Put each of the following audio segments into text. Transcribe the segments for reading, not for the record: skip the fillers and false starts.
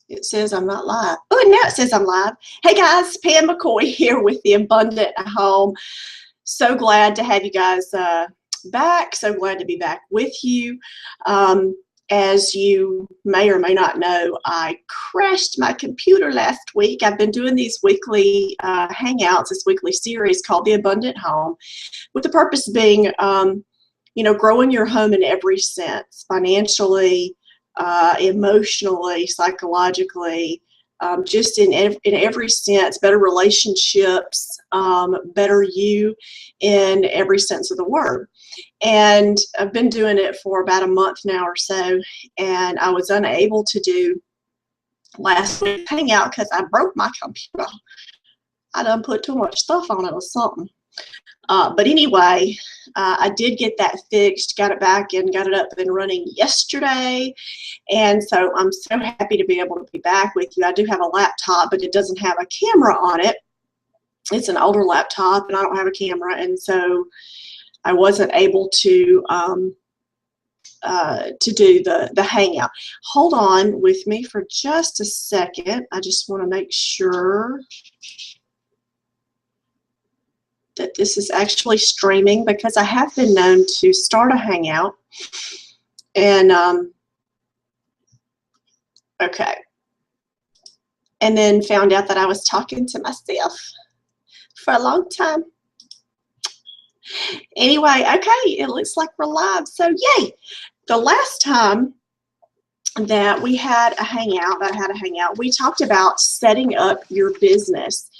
It says I'm not live. Oh, and now it says I'm live. Hey guys, Pam McCoy here with the Abundant Home. So glad to have you guys back. So glad to be back with you. As you may or may not know, I crashed my computer last week. I've been doing these weekly hangouts, this weekly series called The Abundant Home, with the purpose being, growing your home in every sense, financially, emotionally, psychologically, just in every sense, better relationships, better you in every sense of the word. And I've been doing it for about a month now or so, and I was unable to do last week's hangout because I broke my computer. I done put too much stuff on it or something. But anyway, I did get that fixed, got it back and got it up and running yesterday. And so I'm so happy to be able to be back with you. I do have a laptop, but it doesn't have a camera on it. It's an older laptop and I don't have a camera. And so I wasn't able to do the hangout. Hold on with me for just a second. I just want to make sure that this is actually streaming, because I have been known to start a hangout and okay, and then found out that I was talking to myself for a long time. Anyway, okay, it looks like we're live, so yay. The last time that we had a hangout, we talked about setting up your business.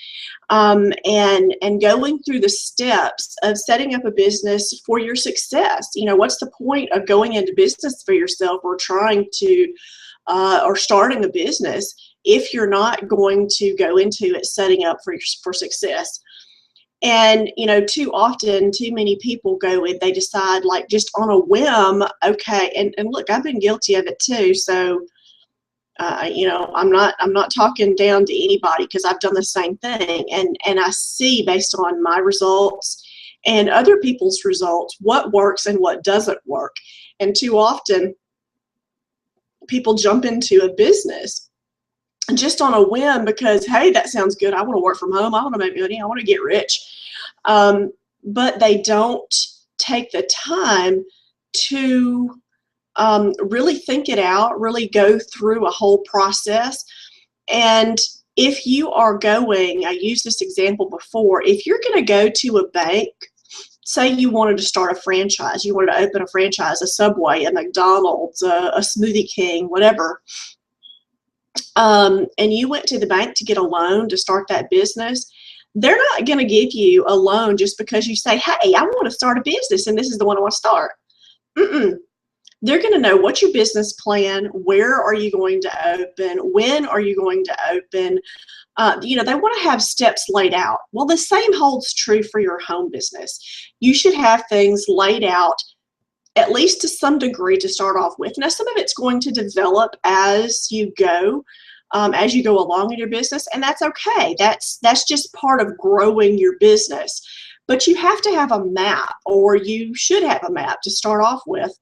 And going through the steps of setting up a business for your success. You know, what's the point of going into business for yourself or trying to or starting a business if you're not going to go into it setting up for success? And, you know, too often, too many people go and they decide, like, just on a whim, okay, and look, I've been guilty of it too, so I'm not talking down to anybody, because I've done the same thing, and I see, based on my results and other people's results, what works and what doesn't work. And too often people jump into a business just on a whim because, hey, that sounds good, I want to work from home, I want to make money, I want to get rich, but they don't take the time to really think it out, really go through a whole process. And if you are going, I used this example before, if you're going to go to a bank, say you wanted to start a franchise, you wanted to open a franchise, a Subway, a McDonald's, a Smoothie King, whatever, and you went to the bank to get a loan to start that business, they're not going to give you a loan just because you say, hey, I want to start a business and this is the one I want to start. They're going to know what's your business plan, where are you going to open, when are you going to open. They want to have steps laid out. Well, the same holds true for your home business. You should have things laid out, at least to some degree, to start off with. Now, some of it's going to develop as you go along in your business, and that's okay. That's just part of growing your business. But you have to have a map, or you should have a map to start off with.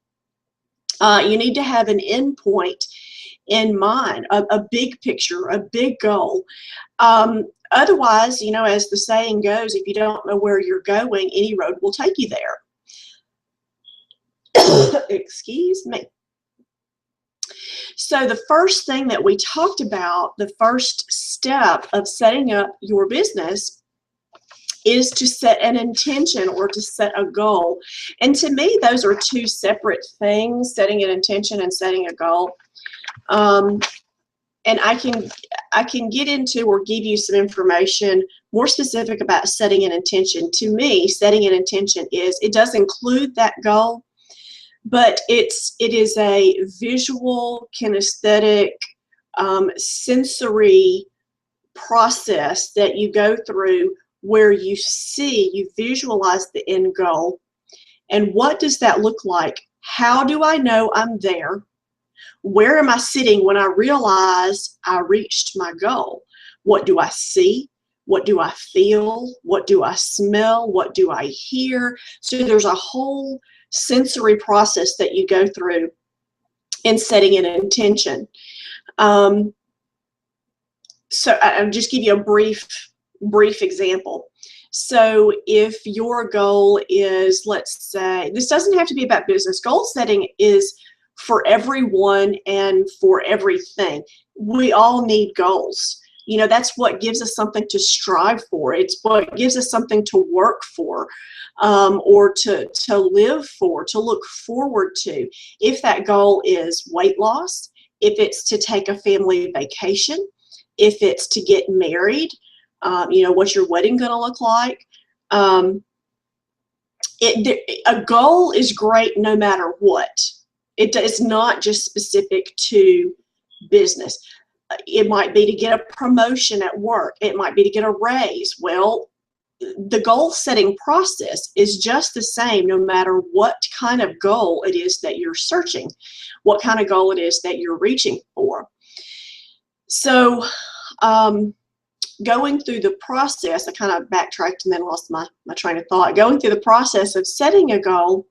You need to have an end point in mind, a big picture, a big goal. Otherwise, as the saying goes, if you don't know where you're going, any road will take you there. Excuse me. So the first thing that we talked about, the first step of setting up your business, is to set an intention or to set a goal. And to me, those are two separate things, setting an intention and setting a goal. And I can get into or give you some information more specific about setting an intention. To me, setting an intention it does include that goal, but it is a visual, kinesthetic, sensory process that you go through, where you visualize the end goal. And what does that look like? How do I know I'm there? Where am I sitting when I realize I reached my goal? What do I see? What do I feel? What do I smell? What do I hear? So there's a whole sensory process that you go through in setting an intention. So I'll just give you a brief example. So if your goal is, let's say, this doesn't have to be about business. Goal setting is for everyone and for everything. We all need goals. You know, that's what gives us something to strive for. It's what gives us something to work for, or to live for, to look forward to. If that goal is weight loss, if it's to take a family vacation, if it's to get married, you know, what's your wedding going to look like? A goal is great no matter what. It's not just specific to business. It might be to get a promotion at work. It might be to get a raise. Well, the goal setting process is just the same no matter what kind of goal it is that you're searching, what kind of goal it is that you're reaching for. So going through the process, I kind of backtracked and then lost my train of thought. Going through the process of setting a goal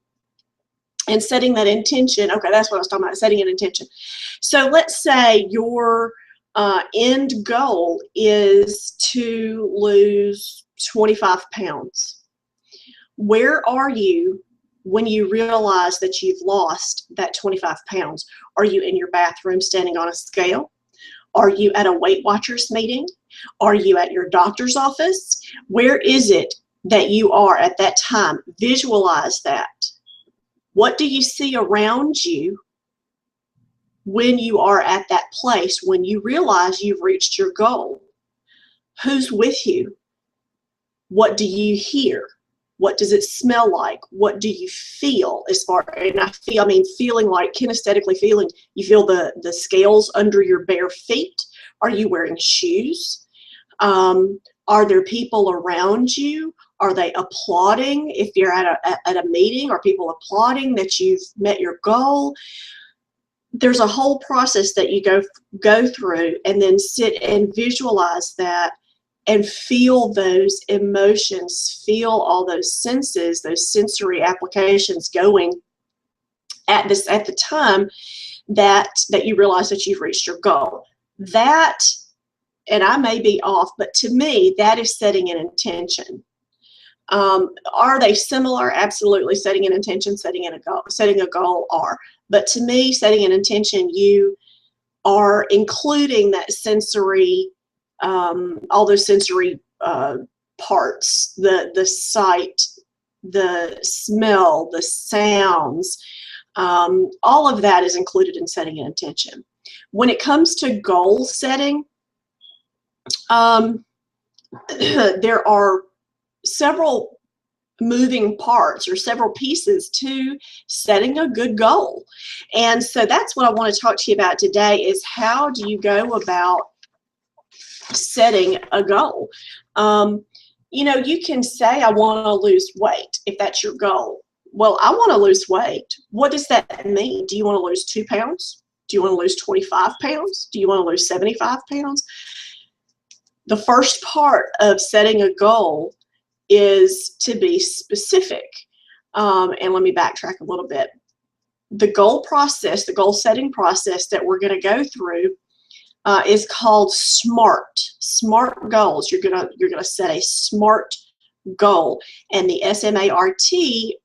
and setting that intention. Okay, that's what I was talking about, setting an intention. So let's say your end goal is to lose 25 pounds. Where are you when you realize that you've lost that 25 pounds? Are you in your bathroom standing on a scale? Are you at a Weight Watchers meeting? Are you at your doctor's office? Where is it that you are at that time? Visualize that. What do you see around you when you are at that place, when you realize you've reached your goal? Who's with you? What do you hear? What does it smell like? What do you feel as far, and I mean feeling like kinesthetically feeling, you feel the scales under your bare feet? Are you wearing shoes? Are there people around you? Are they applauding? If you're at a meeting, are people applauding that you've met your goal? There's a whole process that you go through, and then sit and visualize that and feel those emotions, feel all those senses, those sensory applications going at the time that you realize that you've reached your goal. That, and I may be off, but to me, that is setting an intention. Are they similar? Absolutely. Setting an intention, setting a goal are. But to me, setting an intention, you are including that sensory, all those sensory parts, the sight, the smell, the sounds, all of that is included in setting an intention. When it comes to goal setting, there are several moving parts or several pieces to setting a good goal. And so that's what I want to talk to you about today, is how do you go about setting a goal? You know, you can say, I want to lose weight, if that's your goal. Well, I want to lose weight. What does that mean? Do you want to lose 2 pounds? Do you want to lose 25 pounds? Do you want to lose 75 pounds? The first part of setting a goal is to be specific. And let me backtrack a little bit. The goal process, the goal setting process that we're going to go through is called SMART goals. You're gonna set a SMART goal, and the SMART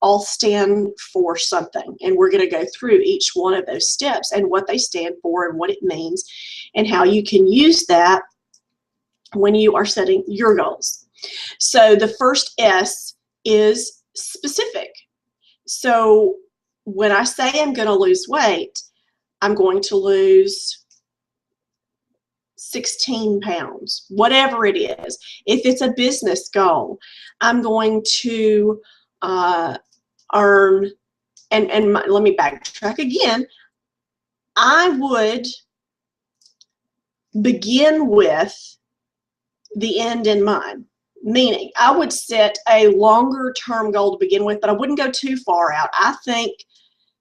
all stand for something, and we're going to go through each one of those steps and what they stand for and what it means and how you can use that when you are setting your goals. So the first S is specific. So when I say I'm going to lose weight, I'm going to lose 16 pounds, whatever it is. If it's a business goal, I'm going to earn, let me backtrack again. I would begin with the end in mind, meaning I would set a longer term goal to begin with, but I wouldn't go too far out. I think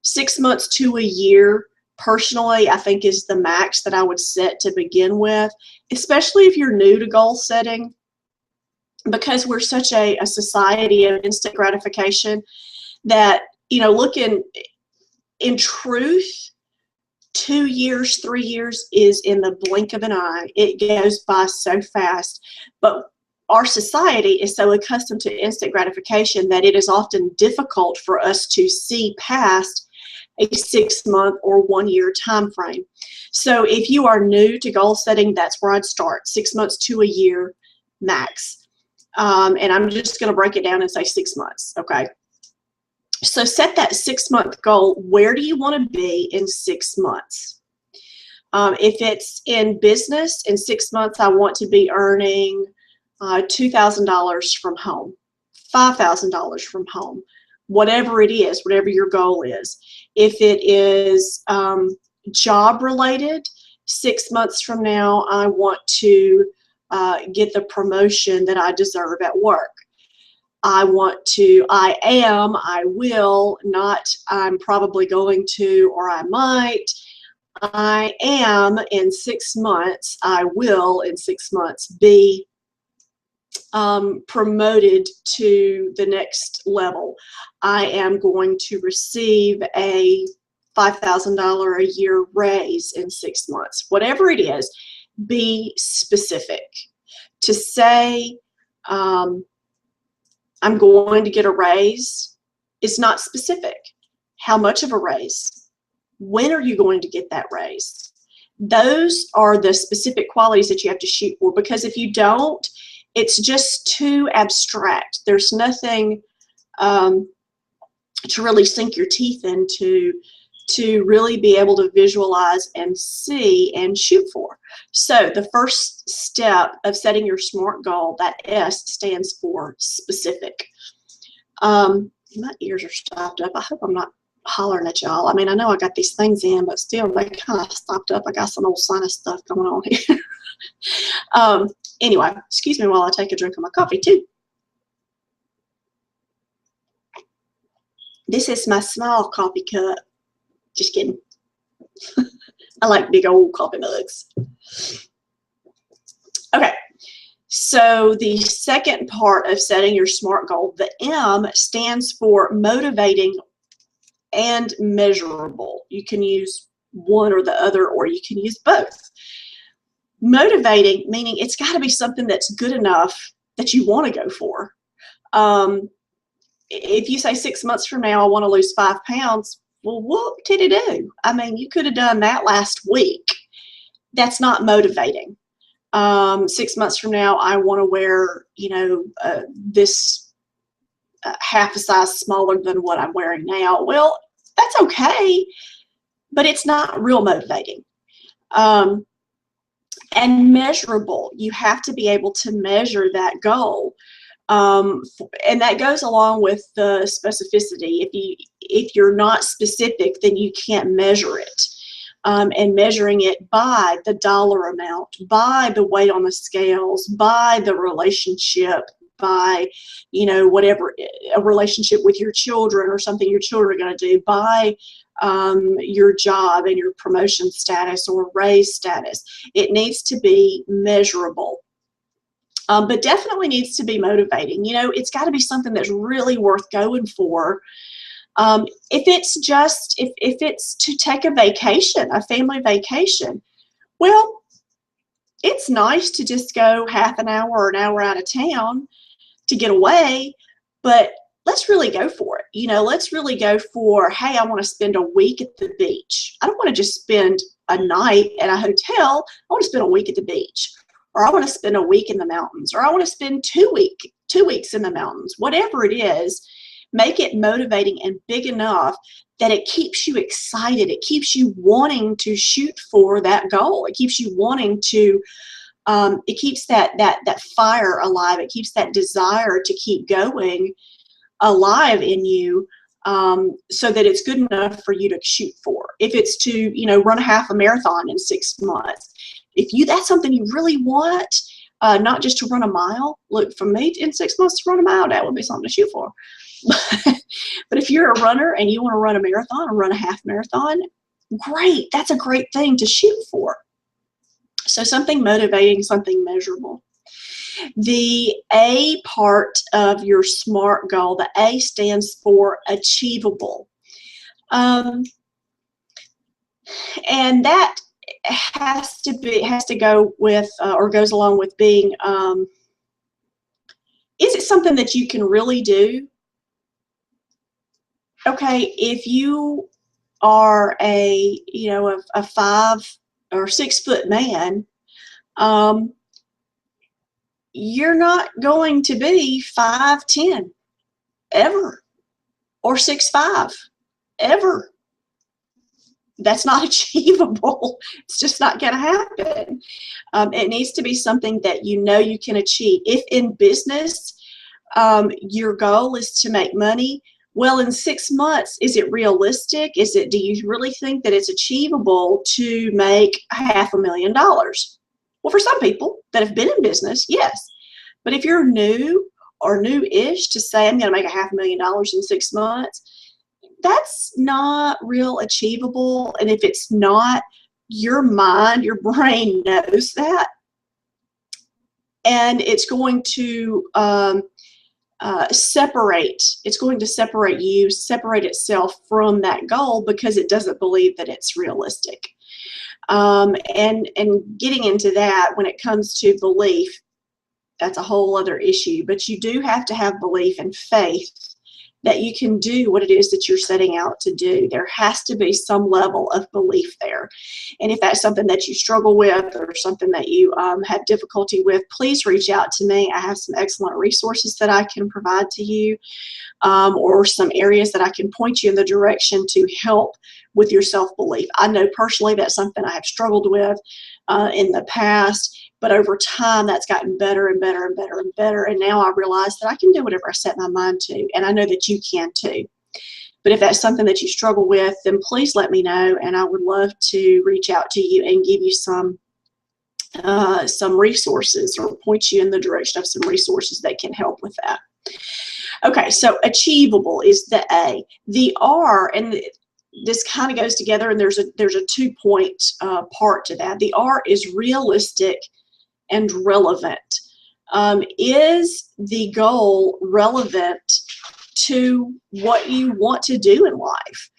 6 months to a year, personally, I think is the max that I would set to begin with, especially if you're new to goal setting, because we're such a society of instant gratification that, you know, look, in truth, 2 years, 3 years is in the blink of an eye. It goes by so fast. But our society is so accustomed to instant gratification that it is often difficult for us to see past a 6-month or 1 year time frame. So if you are new to goal setting, that's where I'd start, 6 months to a year max. And I'm just going to break it down and say 6 months. Okay. So set that 6-month goal. Where do you want to be in 6 months? If it's in business, in 6 months, I want to be earning $2,000 from home, $5,000 from home, whatever it is, whatever your goal is. If it is job related, 6 months from now, I want to get the promotion that I deserve at work. I will, not I'm probably going to, or I might. I am in 6 months, I will in 6 months be promoted to the next level. I am going to receive a $5,000 a year raise in 6 months. Whatever it is, be specific. To say, I'm going to get a raise is not specific. How much of a raise? When are you going to get that raise? Those are the specific qualities that you have to shoot for, because if you don't, it's just too abstract. There's nothing to really sink your teeth into to really be able to visualize and see and shoot for. So the first step of setting your SMART goal, that S stands for specific. My ears are stopped up. I hope I'm not hollering at y'all. I mean, I know I got these things in, but still they kind of stopped up. I got some old sinus stuff going on here. Anyway, excuse me while I take a drink of my coffee too. This is my small coffee cup. Just kidding. I like big old coffee mugs. Okay, so the second part of setting your SMART goal, the M stands for motivating and measurable. You can use one or the other, or you can use both. Motivating, meaning it's got to be something that's good enough that you want to go for. If you say 6 months from now, I want to lose 5 pounds, well, what did it do? I mean, you could have done that last week. That's not motivating. 6 months from now, I want to wear, this half a size smaller than what I'm wearing now. Well, that's okay, but it's not real motivating. And measurable. You have to be able to measure that goal. And that goes along with the specificity. If you're not specific, then you can't measure it. And measuring it by the dollar amount, by the weight on the scales, by the relationship, by, whatever, a relationship with your children or something your children are going to do, by your job and your promotion status or raise status. It needs to be measurable. But definitely needs to be motivating. It's got to be something that's really worth going for. If it's to take a vacation, a family vacation, well, it's nice to just go half an hour or an hour out of town to get away, but let's really go for it. Let's really go for, hey, I want to spend a week at the beach. I don't want to just spend a night at a hotel. I want to spend a week at the beach. Or I want to spend a week in the mountains, or I want to spend 2 weeks in the mountains. Whatever it is, make it motivating and big enough that it keeps you excited. It keeps you wanting to shoot for that goal. It keeps you wanting to, it keeps that fire alive. It keeps that desire to keep going alive in you, so that it's good enough for you to shoot for. If it's to, run a half a marathon in 6 months, if that's something you really want, not just to run a mile. Look, for me, in 6 months to run a mile, that would be something to shoot for. But if you're a runner and you want to run a marathon or run a half marathon, great. That's a great thing to shoot for. So something motivating, something measurable. The A part of your SMART goal, the A stands for achievable. And that has to go with or goes along with being, is it something that you can really do? Okay, if you are a 5 or 6 foot man, you're not going to be 5'10" ever, or 6'5" ever. That's not achievable. It's just not going to happen. It needs to be something that you know you can achieve. If in business, your goal is to make money, well, in 6 months, is it realistic? Do you really think that it's achievable to make $500,000? Well, for some people that have been in business, yes. But if you're new or new-ish to say, I'm going to make $500,000 in 6 months, that's not real achievable. And if it's not, your mind, your brain knows that. And it's going to separate itself from that goal because it doesn't believe that it's realistic. And getting into that, when it comes to belief, that's a whole other issue. But you do have to have belief and faith that you can do what it is that you're setting out to do. There has to be some level of belief there. And if that's something that you struggle with or something that you have difficulty with, please reach out to me. I have some excellent resources that I can provide to you, or some areas that I can point you in the direction to help with your self-belief. I know personally that's something I have struggled with in the past. But over time, that's gotten better and better and better and better. And now I realize that I can do whatever I set my mind to. And I know that you can too. But if that's something that you struggle with, then please let me know. And I would love to reach out to you and give you some resources, or point you in the direction of some resources that can help with that. Okay, so achievable is the A. The R, and this kind of goes together, and there's a 2-point part to that. The R is realistic and relevant. Is the goal relevant to what you want to do in life?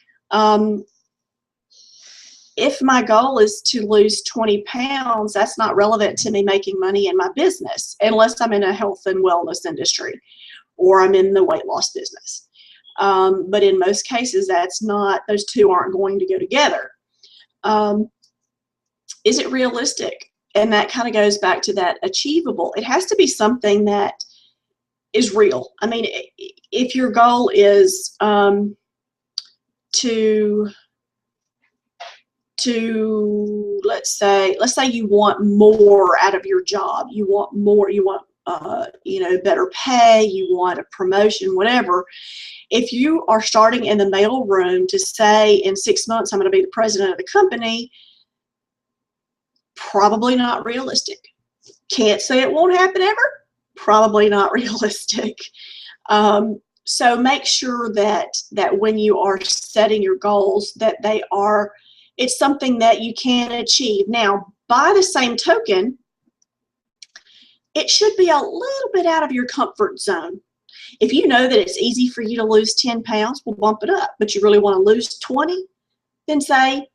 If my goal is to lose 20 pounds, that's not relevant to me making money in my business, unless I'm in a health and wellness industry or I'm in the weight loss business. But in most cases, those two aren't going to go together. Is it realistic? And that kind of goes back to that achievable. It has to be something that is real. I mean, if your goal is to let's say you want more out of your job, you want more, you want better pay, you want a promotion, whatever. If you are starting in the mailroom to say in 6 months I'm going to be the president of the company, probably not realistic. Can't say it won't happen ever. Probably not realistic. So make sure that when you are setting your goals, that it's something that you can achieve. Now, by the same token, it should be a little bit out of your comfort zone. If you know that it's easy for you to lose 10 pounds, we'll bump it up. But you really want to lose 20, then say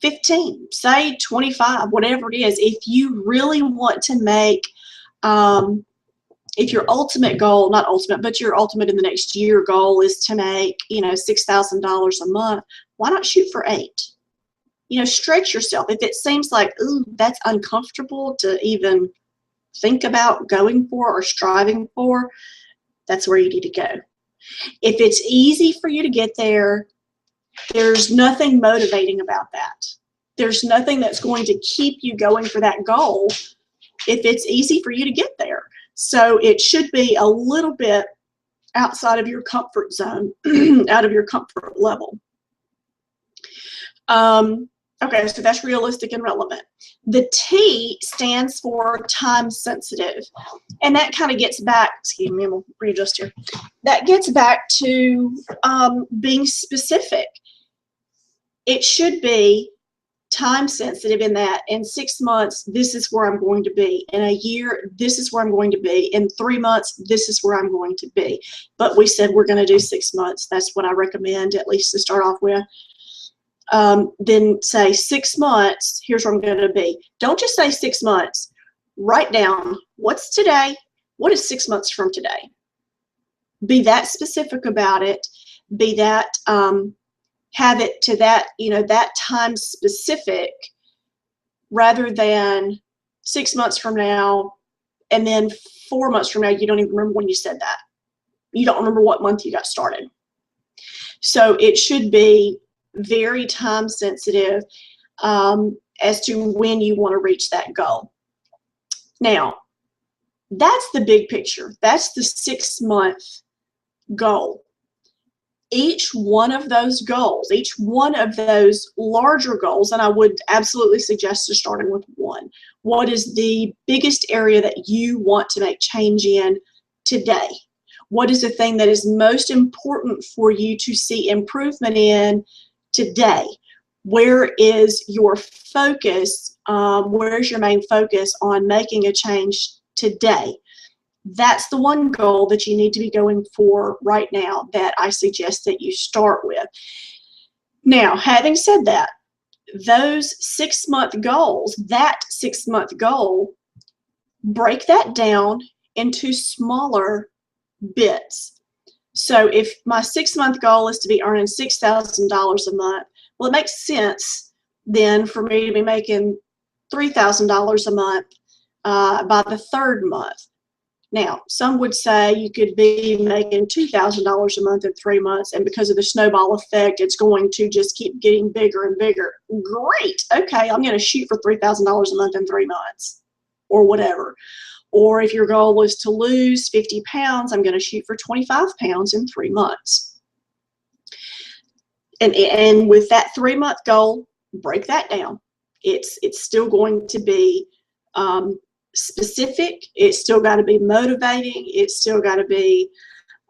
15, say 25, whatever it is. If you really want to make, if your ultimate goal, not ultimate, but your ultimate in the next year goal is to make, $6,000 a month, why not shoot for 8? Stretch yourself. If it seems like, ooh, that's uncomfortable to even think about going for or striving for, that's where you need to go. If it's easy for you to get there, there's nothing motivating about that. There's nothing that's going to keep you going for that goal if it's easy for you to get there. So it should be a little bit outside of your comfort zone, out of your comfort level. Okay, so that's realistic and relevant. The T stands for time sensitive. And that kind of gets back, excuse me, I'm going to readjust here. That gets back to being specific. It should be time sensitive in that in 6 months, this is where I'm going to be. In a year, this is where I'm going to be. In 3 months, this is where I'm going to be. But we said we're going to do 6 months. That's what I recommend, at least to start off with. then say 6 months, here's where I'm going to be. Don't just say 6 months. Write down what's today, what is 6 months from today. Be that specific about it. Be that, have it to that, that time specific, rather than 6 months from now, and then 4 months from now, you don't even remember when you said that. You don't remember what month you got started. So it should be very time sensitive as to when you want to reach that goal. Now, that's the big picture. That's the 6 month goal. Each one of those goals, each one of those larger goals, and I would absolutely suggest to starting with one. What is the biggest area that you want to make change in today? What is the thing that is most important for you to see improvement in today? Where is your focus? Where's your main focus on making a change today? That's the one goal that you need to be going for right now that I suggest that you start with. Now, having said that, those 6 month goals, that 6 month goal, break that down into smaller bits. So if my 6 month goal is to be earning $6,000 a month, well, it makes sense then for me to be making $3,000 a month by the third month. Now, some would say you could be making $2,000 a month in 3 months, and because of the snowball effect, it's going to just keep getting bigger and bigger. Great. Okay, I'm going to shoot for $3,000 a month in 3 months or whatever. Or if your goal is to lose 50 pounds, I'm going to shoot for 25 pounds in 3 months. And with that 3 month goal, break that down. It's still going to be specific. It's still got to be motivating. It's still got to be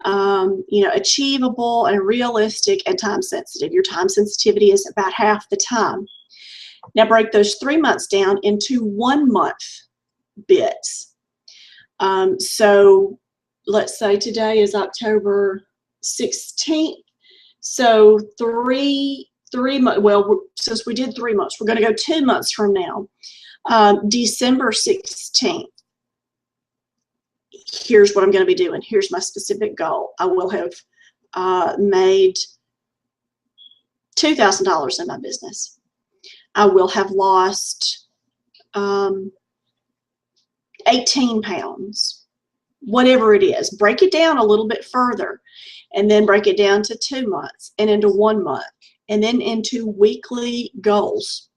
achievable and realistic and time sensitive. Your time sensitivity is about half the time. Now break those 3 months down into 1 month bits. So let's say today is October 16th. So since we did 3 months, we're going to go 2 months from now. December 16th. Here's what I'm going to be doing. Here's my specific goal. I will have made $2,000 in my business. I will have lost 18 pounds, whatever it is. Break it down a little bit further, and then break it down to 2 months and into 1 month, and then into weekly goals.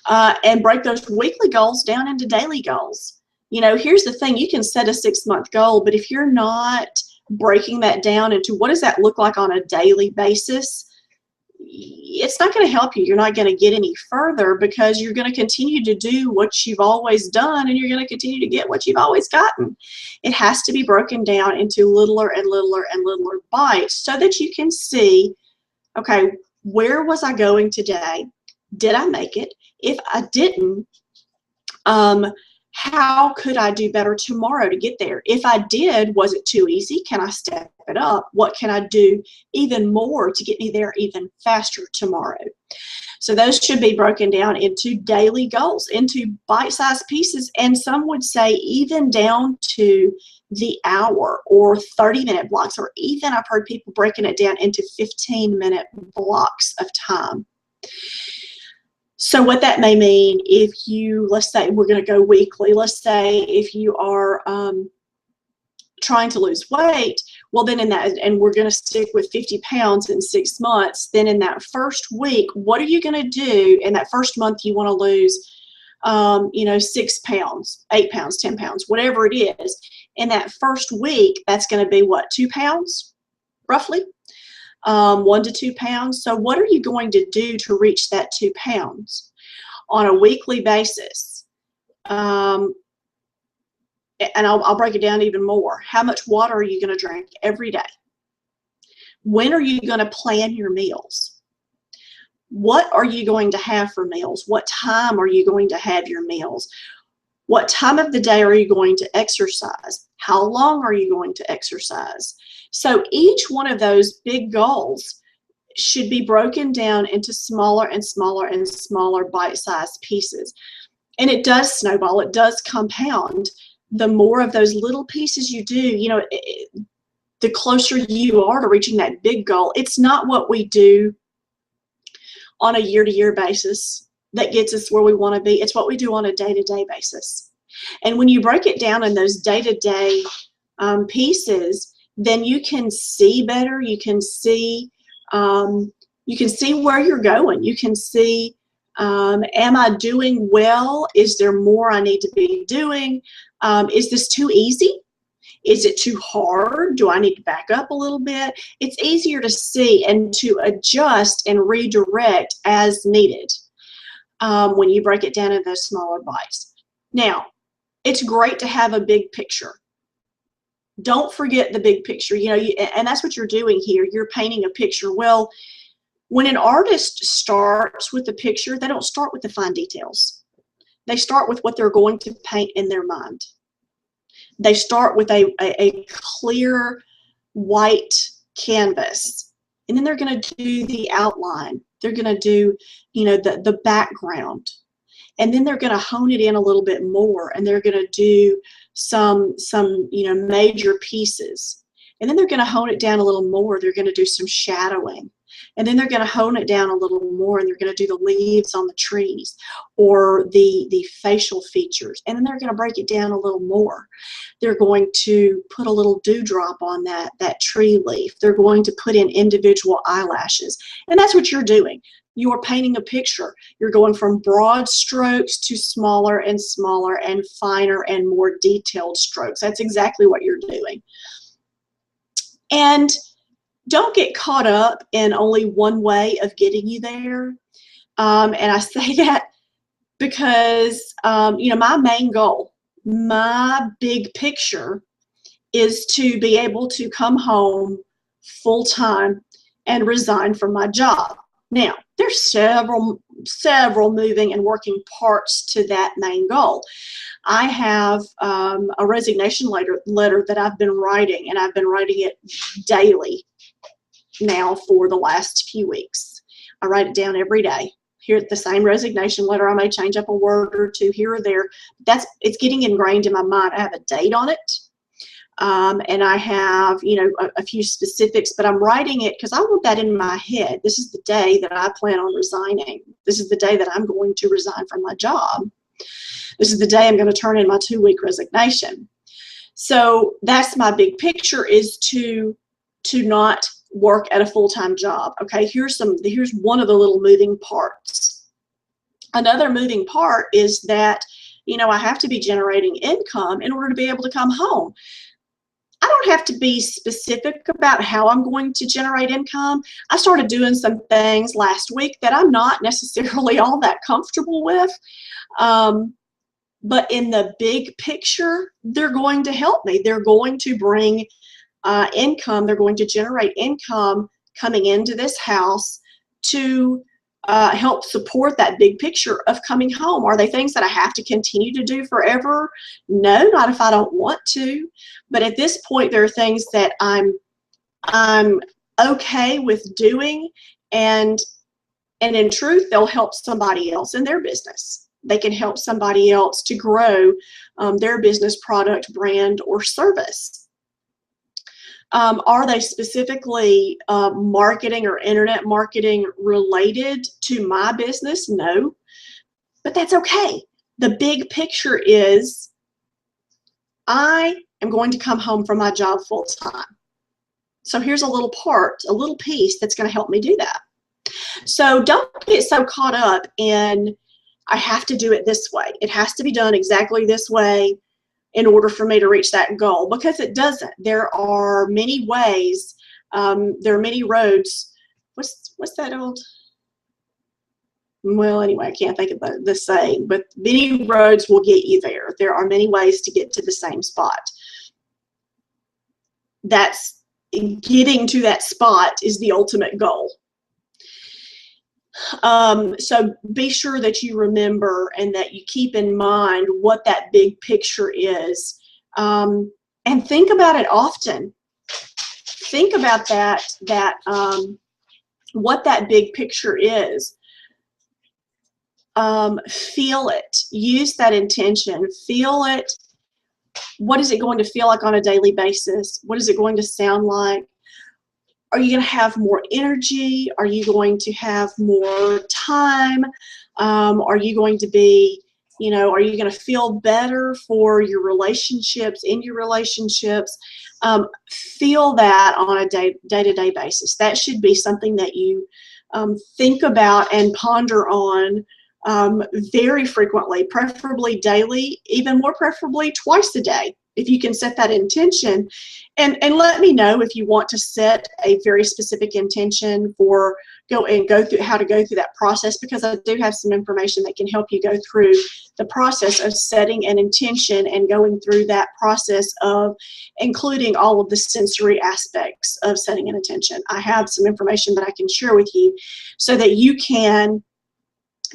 And break those weekly goals down into daily goals. Here's the thing. You can set a 6 month goal, but if you're not breaking that down into what does that look like on a daily basis, it's not going to help you. You're not going to get any further because you're going to continue to do what you've always done, and you're going to continue to get what you've always gotten. It has to be broken down into littler and littler and littler bites so that you can see, okay, where was I going today? Did I make it? If I didn't, how could I do better tomorrow to get there? If I did, was it too easy? Can I step it up? What can I do even more to get me there even faster tomorrow? So those should be broken down into daily goals, into bite-sized pieces, and some would say even down to the hour or 30-minute blocks, or even I've heard people breaking it down into 15-minute blocks of time. So what that may mean, if you, let's say we're going to go weekly, let's say if you are trying to lose weight, well then in that, and we're going to stick with 50 pounds in 6 months, then in that first week, what are you going to do? In that first month, you want to lose, 6 pounds, 8 pounds, 10 pounds, whatever it is. In that first week, that's going to be what, 2 pounds, roughly? 1 to 2 pounds. So what are you going to do to reach that 2 pounds on a weekly basis? And I'll break it down even more. How much water are you going to drink every day? When are you going to plan your meals? What are you going to have for meals? What time are you going to have your meals? What time of the day are you going to exercise? How long are you going to exercise? So each one of those big goals should be broken down into smaller and smaller and smaller bite-sized pieces. And it does snowball, it does compound. The more of those little pieces you do, you know, the closer you are to reaching that big goal. It's not what we do on a year-to-year basis that gets us where we want to be. It's what we do on a day-to-day basis. And when you break it down in those day-to-day pieces, then you can see better. You can see where you're going. You can see, am I doing well? Is there more I need to be doing? Is this too easy? Is it too hard? Do I need to back up a little bit? It's easier to see and to adjust and redirect as needed when you break it down in those smaller bites. Now, it's great to have a big picture. Don't forget the big picture. You know, and that's what you're doing here. You're painting a picture. Well, when an artist starts with the picture, they don't start with the fine details. They start with what they're going to paint in their mind. They start with a clear white canvas, and then they're going to do the outline. They're going to do, you know, the background, and then they're going to hone it in a little bit more, and they're going to do some you know, major pieces, and then they're going to hone it down a little more. They're going to do some shadowing, and then they're going to hone it down a little more, and they're going to do the leaves on the trees or the facial features, and then they're going to break it down a little more. They're going to put a little dewdrop on that tree leaf. They're going to put in individual eyelashes, and that's what you're doing. You are painting a picture. You're going from broad strokes to smaller and smaller and finer and more detailed strokes. That's exactly what you're doing. And don't get caught up in only one way of getting you there. And I say that because, you know, my main goal, my big picture is to be able to come home full-time and resign from my job. Now, there's several moving and working parts to that main goal. I have a resignation letter that I've been writing, and I've been writing it daily now for the last few weeks. I write it down every day. Here, the same resignation letter, I may change up a word or two here or there. It's getting ingrained in my mind. I have a date on it, and I have, you know, a few specifics, but I'm writing it because I want that in my head. This is the day that I plan on resigning. This is the day that I'm going to resign from my job. This is the day I'm going to turn in my 2-week resignation. So that's my big picture, is to not work at a full-time job. Okay, here's one of the little moving parts. Another moving part is that, you know, I have to be generating income in order to be able to come home. I don't have to be specific about how I'm going to generate income. I started doing some things last week that I'm not necessarily all that comfortable with. But in the big picture, they're going to help me. They're going to bring income. They're going to generate income coming into this house to help support that big picture of coming home. Are they things that I have to continue to do forever? No, not if I don't want to. But at this point, there are things that I'm okay with doing, and in truth, they'll help somebody else in their business. They can help somebody else to grow their business, product, brand, or service. Are they specifically marketing or internet marketing related to my business? No, but that's okay. The big picture is I am going to come home from my job full time. So here's a little piece that's going to help me do that. So don't get so caught up in, I have to do it this way. It has to be done exactly this way in order for me to reach that goal, because it doesn't. There are many ways. There are many roads. What's that old? Well, anyway, I can't think of the saying, but many roads will get you there. There are many ways to get to the same spot. That's getting to that spot is the ultimate goal. So be sure that you remember and that you keep in mind what that big picture is, and think about it often. Think about that what that big picture is. Feel it. Use that intention. Feel it. What is it going to feel like on a daily basis? What is it going to sound like? Are you going to have more energy? Are you going to have more time? Are you going to be, are you going to feel better for your relationships, in your relationships? Feel that on a day-to-day basis. That should be something that you think about and ponder on very frequently, preferably daily, even more preferably twice a day, if you can set that intention. And let me know if you want to set a very specific intention for go through how to go through that process, because I do have some information that can help you go through the process of setting an intention and going through that process of including all of the sensory aspects of setting an intention. I have some information that I can share with you so that you can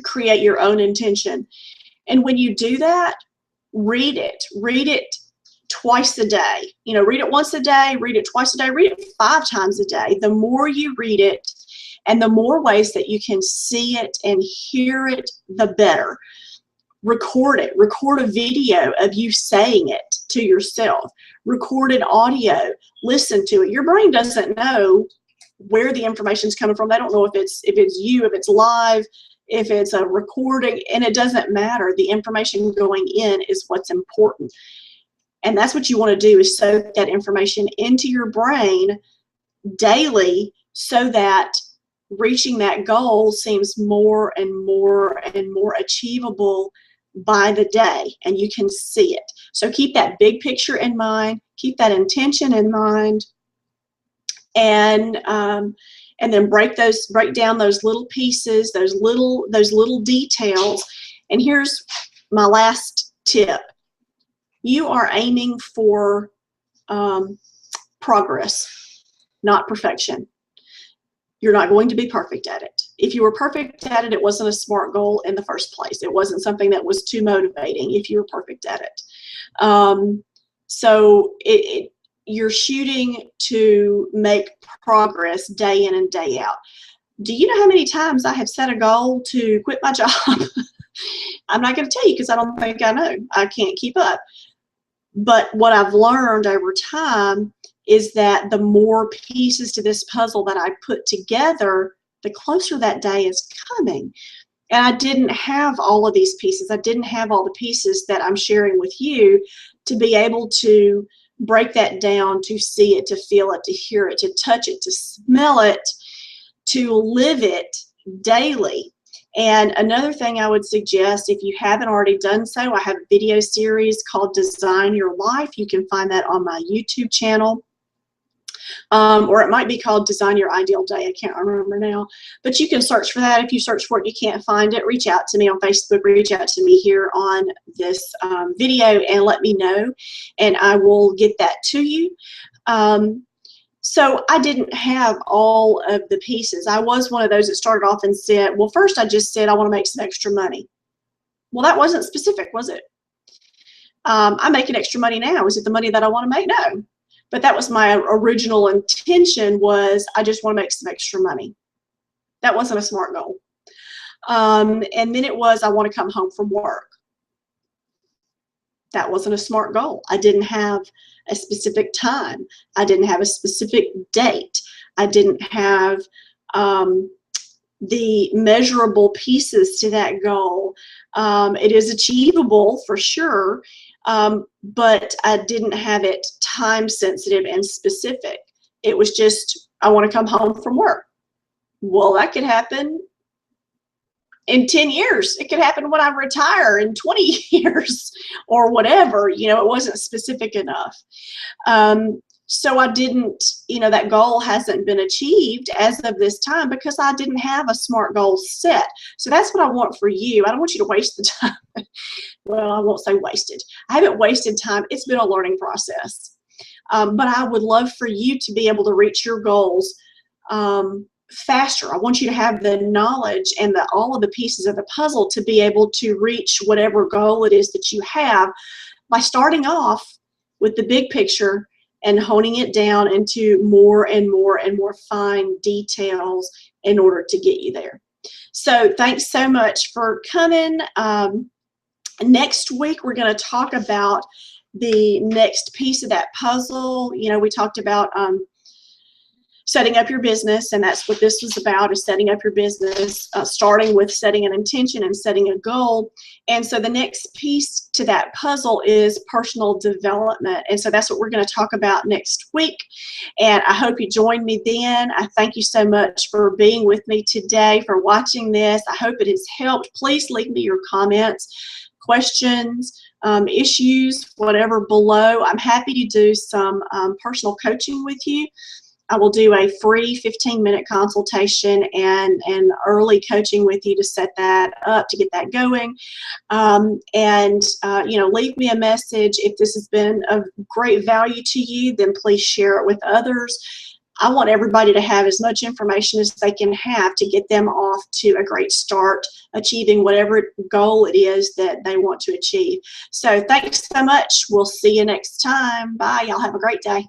create your own intention. And when you do that, read it twice a day. Read it once a day, read it twice a day, read it 5 times a day. The more you read it and the more ways that you can see it and hear it, the better. Record it. Record a video of you saying it to yourself. Record an audio. Listen to it. Your brain doesn't know where the information's coming from. They don't know if it's you, if it's live, if it's a recording, and it doesn't matter. The information going in is what's important. And that's what you want to do, is soak that information into your brain daily so that reaching that goal seems more and more and more achievable by the day, and you can see it. So keep that big picture in mind, keep that intention in mind, and then break down those little pieces, those little details. And here's my last tip. You are aiming for progress, not perfection. You're not going to be perfect at it. If you were perfect at it, it wasn't a SMART goal in the first place. It wasn't something that was too motivating if you were perfect at it. So you're shooting to make progress day in and day out. Do you know how many times I have set a goal to quit my job? I'm not going to tell you because I don't think I know. I can't keep up. But what I've learned over time is that the more pieces to this puzzle that I put together, the closer that day is coming. And I didn't have all of these pieces. I didn't have all the pieces that I'm sharing with you to be able to break that down, to see it, to feel it, to hear it, to touch it, to smell it, to live it daily. And another thing I would suggest, if you haven't already done so, I have a video series called Design Your Life. You can find that on my YouTube channel. Or it might be called Design Your Ideal Day. I can't remember now. But you can search for that. If you search for it, you can't find it, reach out to me on Facebook, reach out to me here on this video and let me know, and I will get that to you. So I didn't have all of the pieces. I was one of those that started off and said, well, first I just said I want to make some extra money. Well, that wasn't specific, was it? I'm making extra money now. Is it the money that I want to make? No. But that was my original intention, was I just want to make some extra money. That wasn't a SMART goal. And then it was I want to come home from work. That wasn't a SMART goal. I didn't have a specific time. I didn't have a specific date. I didn't have the measurable pieces to that goal. It is achievable for sure, but I didn't have it time sensitive and specific. It was just, I want to come home from work. Well, that could happen in 10 years. It could happen when I retire in 20 years or whatever. It wasn't specific enough. So I didn't, that goal hasn't been achieved as of this time because I didn't have a SMART goal set. So that's what I want for you. I don't want you to waste the time. Well, I won't say wasted. I haven't wasted time. It's been a learning process. But I would love for you to be able to reach your goals faster. I want you to have the knowledge and all of the pieces of the puzzle to be able to reach whatever goal it is that you have by starting off with the big picture and honing it down into more and more and more fine details in order to get you there. So thanks so much for coming. Next week, we're going to talk about the next piece of that puzzle. You know, we talked about setting up your business, and that's what this was about, is setting up your business, starting with setting an intention and setting a goal. And so the next piece to that puzzle is personal development. And so that's what we're going to talk about next week. And I hope you join me then. I thank you so much for being with me today, for watching this. I hope it has helped. Please leave me your comments, questions, issues, whatever below. I'm happy to do some personal coaching with you. I will do a free 15-minute consultation and early coaching with you to set that up, to get that going. You know, leave me a message. If this has been of great value to you, then please share it with others. I want everybody to have as much information as they can have to get them off to a great start, achieving whatever goal it is that they want to achieve. So thanks so much. We'll see you next time. Bye. Y'all have a great day.